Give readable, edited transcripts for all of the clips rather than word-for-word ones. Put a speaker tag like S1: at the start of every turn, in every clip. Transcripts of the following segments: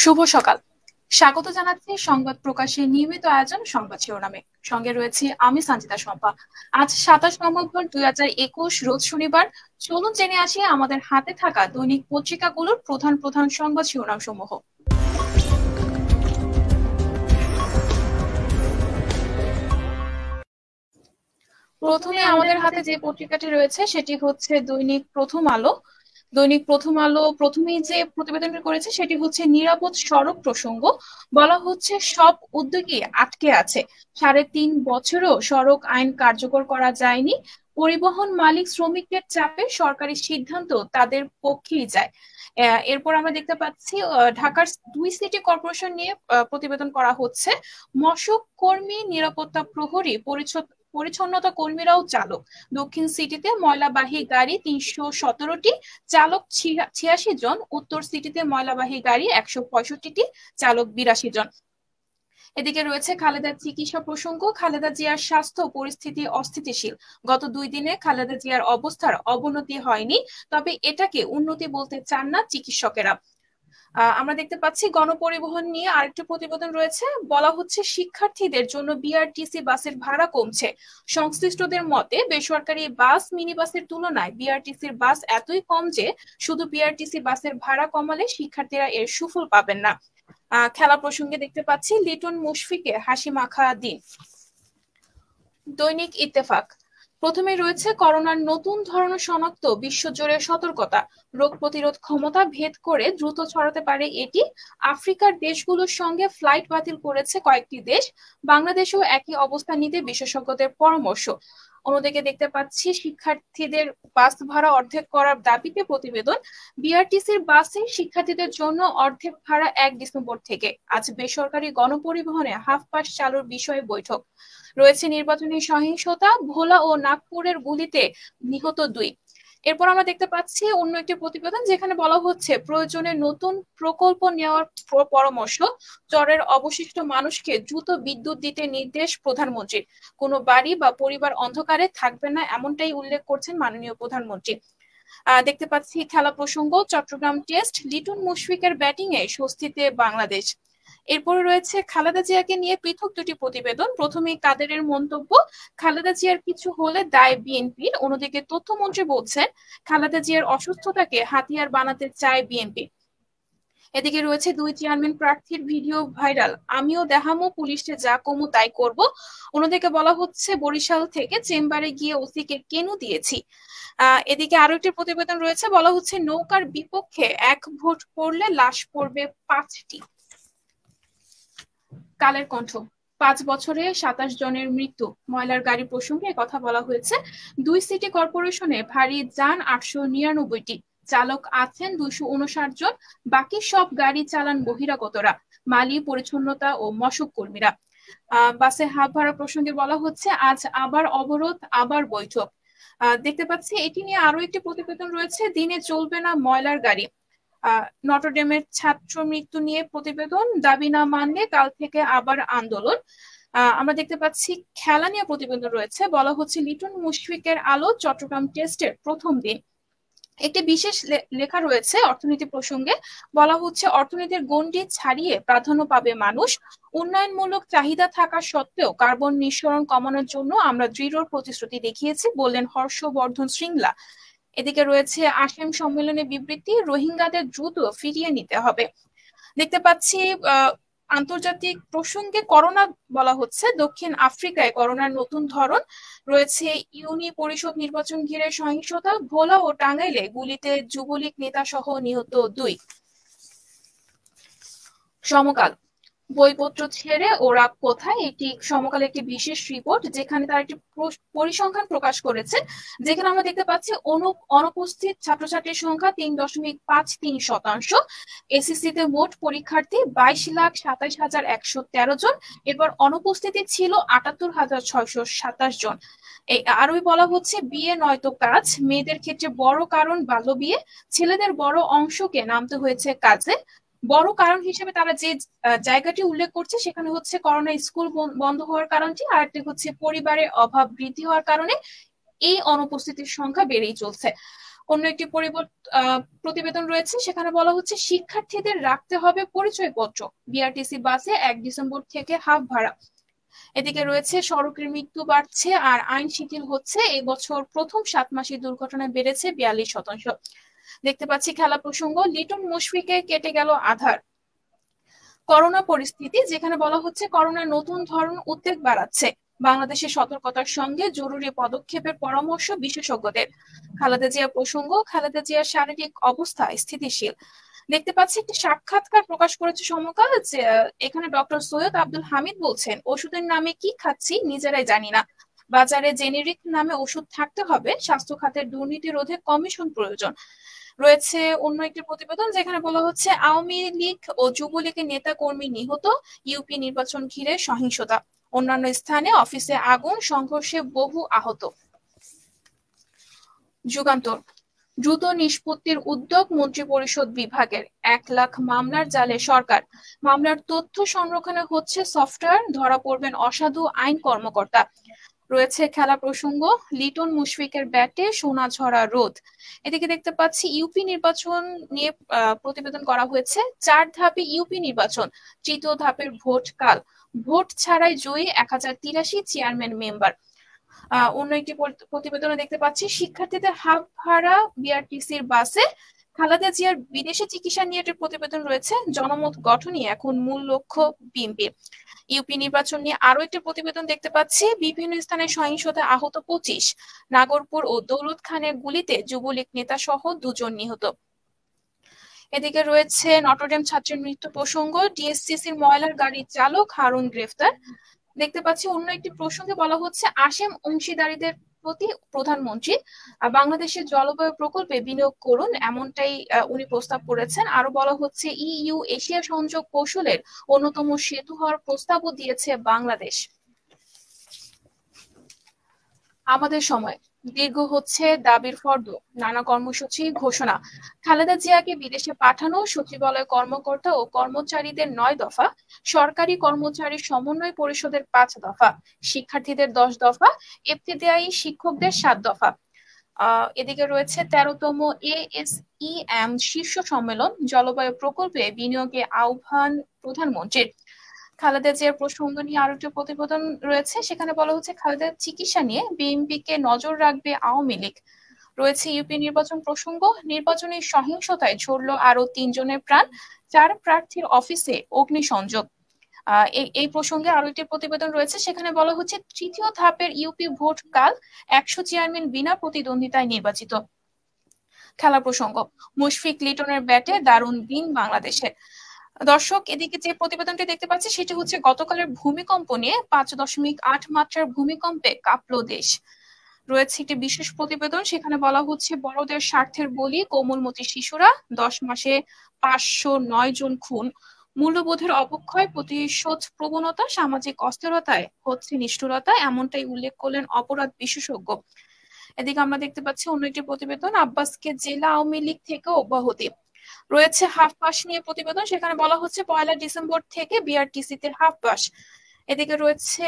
S1: শুভ সকাল। স্বাগত জানাচ্ছি সংবাদ প্রকাশের নিয়মিত আয়োজন সংবাদ শিরোনামে। সঙ্গে রয়েছে আমি সঞ্চিতা শম্পা। আজ 27 নভেম্বর 2021 রোজ শনিবার। চলুন জেনে আসি আমাদের হাতে থাকা দৈনিক পত্রিকাগুলোর প্রধান প্রধান সংবাদ শিরোনাম সমূহ। প্রথমে আমাদের হাতে যে পত্রিকাটি রয়েছে সেটি হচ্ছে দৈনিক প্রথম আলো। দৈনিক প্রথম আলো প্রথমেই যে প্রতিবেদনটি করেছে সেটি হচ্ছে নিরাপদ সড়ক প্রসঙ্গ। বলা হচ্ছে সব উদ্যোগই আটকে আছে, 3.5 বছরেও সড়ক আইন কার্যকর করা যায়নি। পরিবহন মালিক শ্রমিকদের চাপে সরকারি সিদ্ধান্ত তাদের পক্ষেই যায়। এরপর আমরা দেখতে পাচ্ছি ঢাকার 2 সিটি কর্পোরেশন নিয়ে প্রতিবেদন করা হচ্ছে। মশক কর্মী, নিরাপত্তা প্রহরী, পরিচ্ছন্নতা কর্মীরাও চালক। দক্ষিণ সিটিতে ময়লাবাহী গাড়ি 317টি, চালক 86 জন। উত্তর সিটিতে ময়লাবাহী গাড়ি 165টি, চালক 82 জন। এদিকে রয়েছে খালেদার চিকিৎসা প্রসঙ্গ। খালেদা জিয়ার স্বাস্থ্য পরিস্থিতি অস্থিতিশীল। গত 2 দিনে খালেদা জিয়ার অবস্থার অবনতি হয়নি, তবে এটাকে উন্নতি বলতে চান না চিকিৎসকেরা। আমরা দেখতে পাচ্ছি গণপরিবহন নিয়ে আরেকটি প্রতিবেদন রয়েছে। বলা হচ্ছে শিক্ষার্থীদের জন্য বিআরটিসি বাসের ভাড়া কমছে। সংশ্লিষ্টদের মতে বেসরকারি বাস, মিনি বাসের তুলনায় বিআরটিসির বাস এতই কম যে শুধু বিআরটিসি বাসের ভাড়া কমালে শিক্ষার্থীরা এর সুফল পাবেন না। খেলা প্রসঙ্গে দেখতে পাচ্ছি লিটন মুশফিকে হাসি মাখা দিন। দৈনিক ইত্তেফাক প্রথমে রয়েছে করোনার নতুন ধরন শনাক্ত, বিশ্বজুড়ে সতর্কতা। রোগ প্রতিরোধ ক্ষমতা ভেদ করে দ্রুত ছড়াতে পারে এটি। আফ্রিকার দেশগুলোর সঙ্গে ফ্লাইট বাতিল করেছে কয়েকটি দেশ। বাংলাদেশেও একই অবস্থা নিতে বিশেষজ্ঞদের পরামর্শ। অন্যদিকে দেখতে পাচ্ছি শিক্ষার্থীদের বাস ভাড়া অর্ধেক করার দাবিতে প্রতিবেদন। বিআরটিসির বাসে শিক্ষার্থীদের জন্য অর্ধেক ভাড়া 1 ডিসেম্বর থেকে। আজ বেসরকারি গণপরিবহনে হাফ পাস চালুর বিষয়ে বৈঠক। রয়েছে নির্বাচনী সহিংসতা, ভোলা ও নাগপুরের গুলিতে নিহত 2। এরপর আমরা দেখতে পাচ্ছি অন্য একটি প্রতিবেদন যেখানে বলা হচ্ছে প্রয়োজনে নতুন প্রকল্প নেওয়ার পরামর্শ। চরের অবশিষ্ট মানুষকে দ্রুত বিদ্যুৎ দিতে নির্দেশ প্রধানমন্ত্রীর। কোনো বাড়ি বা পরিবার অন্ধকারে থাকবে না, এমনটাই উল্লেখ করছেন মাননীয় প্রধানমন্ত্রী। দেখতে পাচ্ছি খেলা প্রসঙ্গ। চট্টগ্রাম টেস্ট, লিটন মুশফিকের ব্যাটিং এ স্বস্তিতে বাংলাদেশ। এরপরে রয়েছে খালেদা জিয়াকে নিয়ে পৃথক 2টি প্রতিবেদন। প্রথমেই কাদেরের মন্তব্য, খালেদা জিয়ার কিছু হলে দায় বিএনপির। অন্যদিকে তথ্যমন্ত্রী বলছেন খালেদা জিয়ার অসুস্থতাকে হাতিয়ার বানাতে চায় বিএনপি। এদিকে রয়েছে 2 চেয়ারম্যান প্রার্থীর ভিডিও ভাইরাল, আমিও দেখামো পুলিশে যা কমু তাই করব। অন্যদিকে বলা হচ্ছে বরিশাল থেকে চেম্বারে গিয়ে ওসিকে কেনু দিয়েছি। এদিকে আরো একটি প্রতিবেদন রয়েছে, বলা হচ্ছে নৌকার বিপক্ষে 1 ভোট পড়লে লাশ পড়বে 5টি। কালের কণ্ঠ 5 বছরে 27 জনের মৃত্যু। ময়লার গাড়ি প্রসঙ্গে কথা বলা হয়েছে। 2 সিটি কর্পোরেশনে ভারী যান 899টি, চালক আছেন 259 জন। বাকি সব গাড়ি চালান বহিরাগতরা, মালি, পরিচ্ছন্নতা ও মশক কর্মীরা। বাসে হাফ ভাড়া প্রসঙ্গে বলা হচ্ছে আজ আবার অবরোধ, আবার বৈঠক। দেখতে পাচ্ছি এটি নিয়ে আরো একটি প্রতিবেদন রয়েছে, দিনে চলবে না ময়লার গাড়ি। নটরডেমের ছাত্র মৃত্যু নিয়ে প্রতিবেদন, দাবি না মানলে কাল থেকে আবার আন্দোলন। আমরা দেখতে পাচ্ছি খেলা নিয়ে প্রতিবেদন রয়েছে। বলা হচ্ছে লিটন মুশফিকের আলো চট্টগ্রাম টেস্টের প্রথম দিন। একটি বিশেষ লেখা রয়েছে অর্থনীতি প্রসঙ্গে। বলা হচ্ছে অর্থনীতির গণ্ডি ছাড়িয়ে প্রাধান্য পাবে মানুষ। উন্নয়নমূলক চাহিদা থাকা সত্ত্বেও কার্বন নিঃসরণ কমানোর জন্য আমরা দৃঢ় প্রতিশ্রুতি দেখিয়েছি, বললেন হর্ষবর্ধন শ্রিংলা। এদিকে রয়েছে আসেম সম্মেলনে বিবৃতি, রোহিঙ্গাদের দ্রুত ফিরিয়ে নিতে হবে। দেখতে পাচ্ছি আন্তর্জাতিক প্রসঙ্গে করোনা বলা হচ্ছে দক্ষিণ আফ্রিকায় করোনার নতুন ধরন। রয়েছে ইউনি পরিষদ নির্বাচন ঘিরে সহিংসতা, ভোলা ও টাঙ্গাইলে গুলিতে যুবলীগ নেতা সহ নিহত 2। সমকাল বইপত্র ছেড়ে ওরা কোথায়, একটি সমকালে একটি বিশেষ রিপোর্ট যেখানে তার একটি পরিসংখ্যান প্রকাশ করেছে, যেখানে আমরা দেখতে পাচ্ছি অনুপস্থিত ছাত্রছাত্রীর সংখ্যা 3.53%। এসএসসিতে মোট পরীক্ষার্থী 22,27,113 জন। এরপর অনুপস্থিতি ছিল 78,627 জন। আরোই বলা হচ্ছে বিয়ে নয়তো কাজ, মেয়েদের ক্ষেত্রে বড় কারণ বাল্যবিয়ে, ছেলেদের বড় অংশকে নামতে হয়েছে কাজে। বড় কারণ হিসেবে তারা যে জায়গাটি উল্লেখ করছে সেখানে হচ্ছে করোনা স্কুল বন্ধ হওয়ার কারণটি, আর একটি হচ্ছে পরিবারের অভাব বৃদ্ধি হওয়ার কারণে এই অনুপস্থিতির সংখ্যা বেড়েই চলছে। অন্য একটি প্রতিবেদন রয়েছে, সেখানে বলা হচ্ছে শিক্ষার্থীদের রাখতে হবে পরিচয়পত্র, বিআরটিসি বাসে 1 ডিসেম্বর থেকে হাফ ভাড়া। এদিকে রয়েছে সড়কের মৃত্যু বাড়ছে আর আইন শিথিল হচ্ছে, এবছর প্রথম 7 মাসে দুর্ঘটনায় বেড়েছে 42%। দেখতে পাচ্ছি খেলা প্রসঙ্গ, লিটন মুশফিকে কেটে গেল আধার। করোনা পরিস্থিতি, যেখানে বলা হচ্ছে করোনার নতুন ধরন উদ্বেগ বাড়াচ্ছে, বাংলাদেশের সতর্কতার সঙ্গে জরুরি পদক্ষেপের পরামর্শ বিশেষজ্ঞদের। খালেদা জিয়া প্রসঙ্গ, খালেদা জিয়ার শারীরিক অবস্থা স্থিতিশীল। দেখতে পাচ্ছি একটি সাক্ষাৎকার প্রকাশ করেছে সমকাল, যে এখানে ডক্টর সৈয়দ আব্দুল হামিদ বলছেন ওষুধের নামে কি খাচ্ছি নিজেরাই জানি না, বাজারে জেনেরিক নামে ওষুধ থাকতে হবে, স্বাস্থ্য খাতের দুর্নীতি রোধে কমিশন প্রয়োজন। রয়েছে অন্য একটি প্রতিবেদন, যেখানে বলা হচ্ছে আওয়ামী লীগ ও যুবলীগের নেতা কর্মী নিহত, ইউপি নির্বাচন ঘিরে সহিংসতা, অন্যান্য স্থানে অফিসে আগুন, সংঘর্ষে বহু আহত। যুগান্তর, দ্রুত নিষ্পত্তির উদ্যোগ মন্ত্রিপরিষদ বিভাগের, 1 লাখ মামলার জালে সরকার, মামলার তথ্য সংরক্ষণে হচ্ছে সফটওয়্যার, ধরা পড়বেন অসাধু আইন কর্মকর্তা। রয়েছে খেলা প্রসঙ্গ, লিটন মুশফিকের ব্যাটে সোনাঝরা রোদ। এদিকে দেখতে পাচ্ছি ইউপি নির্বাচন নিয়ে প্রতিবেদন করা হয়েছে, 4 ধাপে ইউপি নির্বাচন, তৃতীয় ধাপের ভোট কাল, ভোট ছাড়াই জয়ী 1083 চেয়ারম্যান মেম্বার। অন্য একটি প্রতিবেদনে দেখতে পাচ্ছি শিক্ষার্থীদের হাফ ভাড়া বিআরটিসির বাসে, খালেদা জিয়ার বিদেশে চিকিৎসা নিয়ে একটি প্রতিবেদন রয়েছে, জনমত গঠনই এখন মূল লক্ষ্য বিএনপির। ইউপি নির্বাচন নিয়ে আরো একটি প্রতিবেদন দেখতে পাচ্ছি, বিভিন্ন স্থানে সহিংসতায় আহত 25, নাগরপুর ও দৌলত খানের গুলিতে যুবলীগ নেতা সহ 2 জন নিহত। এদিকে রয়েছে নটরডেম ছাত্রের মৃত্যু প্রসঙ্গ, ডিএসসিসির ময়লার গাড়ির চালক হারুন গ্রেফতার। দেখতে পাচ্ছি অন্য একটি প্রসঙ্গে বলা হচ্ছে আসেম অংশীদারীদের প্রতি প্রধানমন্ত্রী বাংলাদেশের জলবায়ু প্রকল্পে বিনিয়োগ করুন, এমনটাই উনি প্রস্তাব করেছেন। আরো বলা হচ্ছে ইইউ এশিয়া সংযোগ কৌশলের অন্যতম সেতু হওয়ার প্রস্তাবও দিয়েছে বাংলাদেশ। আমাদের সময়, দীর্ঘ হচ্ছে দাবির ফর্দ, নানা কর্মসূচি ঘোষণা, খালেদা জিয়াকে বিদেশে পাঠানো, সচিবালয় কর্মকর্তা ও কর্মচারীদের 9 দফা, সরকারি কর্মচারী সমন্বয় পরিষদের 5 দফা, শিক্ষার্থীদের 10 দফা, ইবতেদায়ী শিক্ষকদের 7 দফা। এদিকে রয়েছে 13তম এএসইএম শীর্ষ সম্মেলন, জলবায়ু প্রকল্পে বিনিয়োগে আহ্বান প্রধানমন্ত্রীর। খালেদা জিয়ার প্রসঙ্গ নিয়ে আরো একটি প্রতিবেদন রয়েছে, সেখানে বলা হচ্ছে খালেদার চিকিৎসা নিয়ে বিএনপিকে নজর রাখবে আওয়ামী লীগ। রয়েছে ইউপি নির্বাচন প্রসঙ্গ, নির্বাচনী সহিংসতায় ঝরল আরো 3 জনের প্রাণ, 4 প্রার্থীর অফিসে অগ্নিসংযোগ। এই প্রসঙ্গে আরো একটি প্রতিবেদন রয়েছে, সেখানে বলা হচ্ছে তৃতীয় ধাপের ইউপি ভোট কাল, 100 চেয়ারম্যান বিনা প্রতিদ্বন্দ্বিতায় নির্বাচিত। খেলা প্রসঙ্গ, মুশফিক লিটনের ব্যাটে দারুণ দিন বাংলাদেশের। দর্শক, এদিকে যে প্রতিবেদনটি দেখতে পাচ্ছি সেটি হচ্ছে গতকালের ভূমিকম্প নিয়ে, 5.8 মাত্রার ভূমিকম্পে কাঁপলো দেশ। রয়েছে একটি বিশেষ প্রতিবেদন, সেখানে বলা হচ্ছে বড়দের স্বার্থের বলি কোমলমতি শিশুরা, 10 মাসে 509 জন খুন, মূল্যবোধের অবক্ষয়, প্রতিশোধ প্রবণতা, সামাজিক অস্থিরতায় হচ্ছে নিষ্ঠুরতা, এমনটাই উল্লেখ করলেন অপরাধ বিশেষজ্ঞ। এদিকে আমরা দেখতে পাচ্ছি অন্য একটি প্রতিবেদন, আব্বাসকে জেলা আওয়ামী লীগ থেকে অব্যাহতি। রয়েছে হাফ পাস নিয়ে প্রতিবেদন, সেখানে বলা হচ্ছে 1 ডিসেম্বর থেকে বিআরটিসিতে হাফ পাস। এদিকে রয়েছে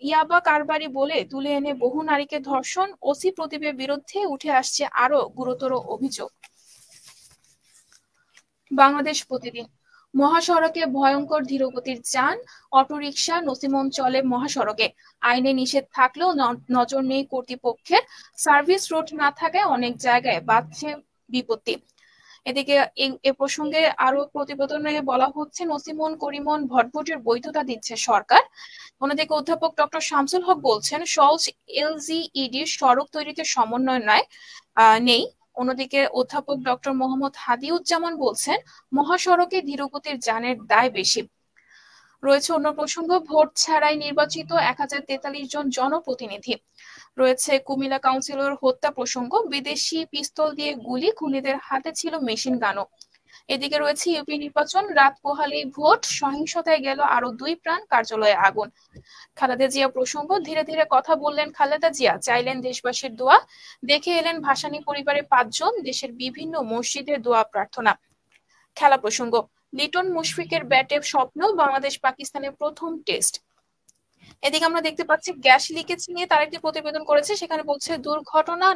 S1: ইয়াবা কারবারি বলে তুলে এনে বহু নারীকে ধর্ষণ, ওসি প্রদীপের বিরুদ্ধে উঠে আসছে আরো গুরুতর অভিযোগ। বাংলাদেশ প্রতিদিন, মহাসড়কে ভয়ঙ্কর ধীরগতির যান, অটোরিকশা নসিমন চলে মহাসড়কে, আইনে নিষেধ থাকলেও নজর নেই কর্তৃপক্ষের, সার্ভিস রোড না থাকায় অনেক জায়গায় বাড়ছে বিপত্তি। এদিকে এ প্রসঙ্গে আরো প্রতিবেদনে বলা হচ্ছে নসিমন করিমন ভটভটির বৈধতা দিচ্ছে সরকার। অন্যদিকে অধ্যাপক ডক্টর শামসুল হক বলছেন সহজ এলজিইডির সড়ক তৈরিতে সমন্বয় নেই। অন্যদিকে অধ্যাপক ডক্টর মোহাম্মদ হাদিউজ্জামান বলছেন মহাসড়কে ধীরগতির যানের দায় বেশি। রয়েছে অন্য প্রসঙ্গ, ভোট ছাড়াই নির্বাচিত 1043 জন জনপ্রতিনিধি। রয়েছে কুমিল্লা কাউন্সিলর হত্যা প্রসঙ্গ, বিদেশি পিস্তল দিয়ে গুলি, খুনিদের হাতে ছিল মেশিন গানও। এদিকে রয়েছে ইউপি নির্বাচন, রাত পোহালেই ভোট, সহিংসতায় গেল আরো 2 প্রাণ, কার্যালয়ে আগুন। খালেদা জিয়া প্রসঙ্গ, ধীরে ধীরে কথা বললেন খালেদা জিয়া, চাইলেন দেশবাসীর দোয়া, দেখে এলেন ভাসানী পরিবারের 5 জন, দেশের বিভিন্ন মসজিদের দোয়া প্রার্থনা। খেলা প্রসঙ্গ, লিটন মুশফিকের ব্যাটে স্বপ্ন, বাংলাদেশ পাকিস্তানের প্রথম টেস্ট। এদিকে আমরা দেখতে পাচ্ছি গ্যাস লিকেজ নিয়ে তার একটি প্রতিবেদন করেছে, সেখানে বলছে দুর্ঘটনা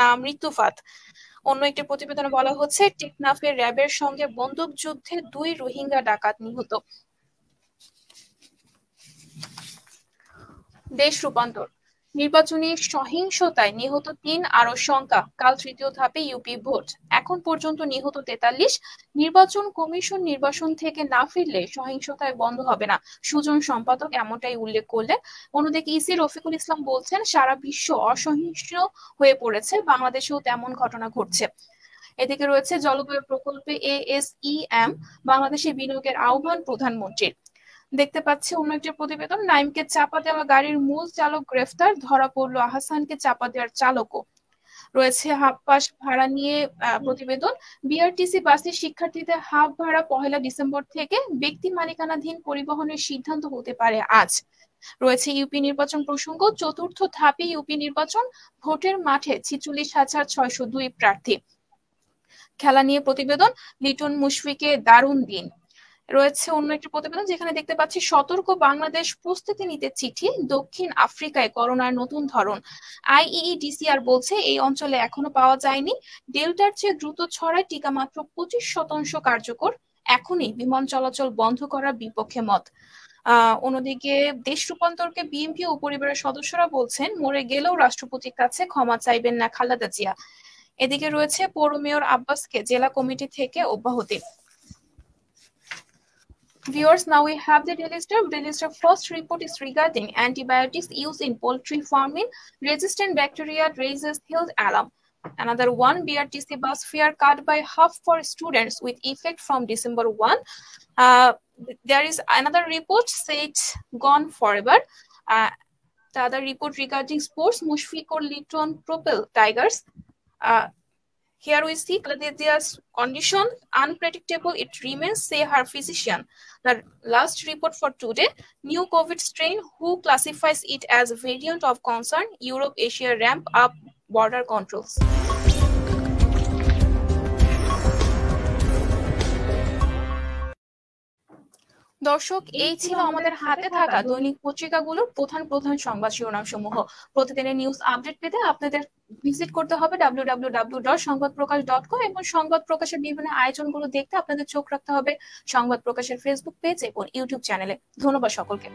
S1: না মৃত্যুফাত। অন্য একটি প্রতিবেদনে বলা হচ্ছে, টেকনাফে র্যাবের সঙ্গে বন্দুকযুদ্ধে 2 রোহিঙ্গা ডাকাত নিহত। দেশ রূপান্তর, নির্বাচনী সহিংসতায় নিহত 3, আরো শঙ্কা, কাল তৃতীয় ধাপে ইউপি ভোট, এখন পর্যন্ত নিহত 43। নির্বাচন কমিশন নির্বাচন থেকে না ফিরলে সহিংসতায় বন্ধ হবে না, সুজন সম্পাদক এমনটাই উল্লেখ করলেন। অন্যদিকে ইসি রফিকুল ইসলাম বলছেন, সারা বিশ্ব অসহিষ্ণু হয়ে পড়েছে, বাংলাদেশেও তেমন ঘটনা ঘটছে। এদিকে রয়েছে জলবায়ু প্রকল্পে ASEM বাংলাদেশে বিনিয়োগের আহ্বান প্রধানমন্ত্রীর। দেখতে পাচ্ছি অন্য একটি প্রতিবেদন, নাইমকে চাপা দেওয়া গাড়ির মূল চালক গ্রেফতার, ধরা পড়লো আহসানকে চাপা দেওয়ার চালকও। রয়েছে হাফ পাস ভাড়া নিয়ে প্রতিবেদন, বিআরটিসি বাসে শিক্ষার্থীদের হাফ ভাড়া 1 ডিসেম্বর থেকে ব্যক্তি মালিকানাধীন পরিবহনের সিদ্ধান্ত হতে পারে আজ। রয়েছে ইউপি নির্বাচন প্রসঙ্গ, চতুর্থ ধাপে ইউপি নির্বাচন, ভোটের মাঠে 46,602 প্রার্থী। খেলা নিয়ে প্রতিবেদন, লিটন মুশফিকের দারুণ দিন। রয়েছে অন্য একটি প্রতিবেদন যেখানে দেখতে পাচ্ছি, সতর্ক বাংলাদেশ, প্রস্তুতি নিতে চিঠি, দক্ষিণ আফ্রিকায় করোনার নতুন ধরন। IEEDCR বলছে এই অঞ্চলে এখনো পাওয়া যায়নি, ডেল্টার চেয়ে দ্রুত ছড়ায়, টিকা মাত্র 25% কার্যকর, এখনই বিমান চলাচল বন্ধ করার বিপক্ষে মত। অন্যদিকে দেশ রূপান্তরকে বিএনপি ও পরিবারের সদস্যরা বলছেন, মরে গেলেও রাষ্ট্রপতির কাছে ক্ষমা চাইবেন না খালেদা জিয়া। এদিকে রয়েছে পৌর মেয়র আব্বাসকে জেলা কমিটি থেকে অব্যাহতি। Viewers, now we have the Daily Star. Daily Star first report is regarding antibiotics used in poultry farming. Resistant bacteria raises health alarm. Another one, BRTC bus fare cut by half for students with effect from December 1. There is another report said gone forever. The other report regarding sports, Mushfiq or Liton propel Tigers. Here we see Khadija's condition unpredictable, it remains, say her physician. The last report for today, new COVID strain, who classifies it as a variant of concern, Europe, Asia ramp up border controls. দর্শক, এই ছিল আমাদের হাতে থাকা দৈনিক পত্রিকাগুলোর প্রধান প্রধান সংবাদ শিরোনাম সমূহ। প্রতিদিনের নিউজ আপডেট পেতে আপনাদের ভিজিট করতে হবে www.সংবাদপ্রকাশ.com এবং সংবাদ প্রকাশের বিভিন্ন আয়োজনগুলো দেখতে আপনাদের চোখ রাখতে হবে সংবাদ প্রকাশের ফেসবুক পেজ এবং ইউটিউব চ্যানেলে। ধন্যবাদ সকলকে।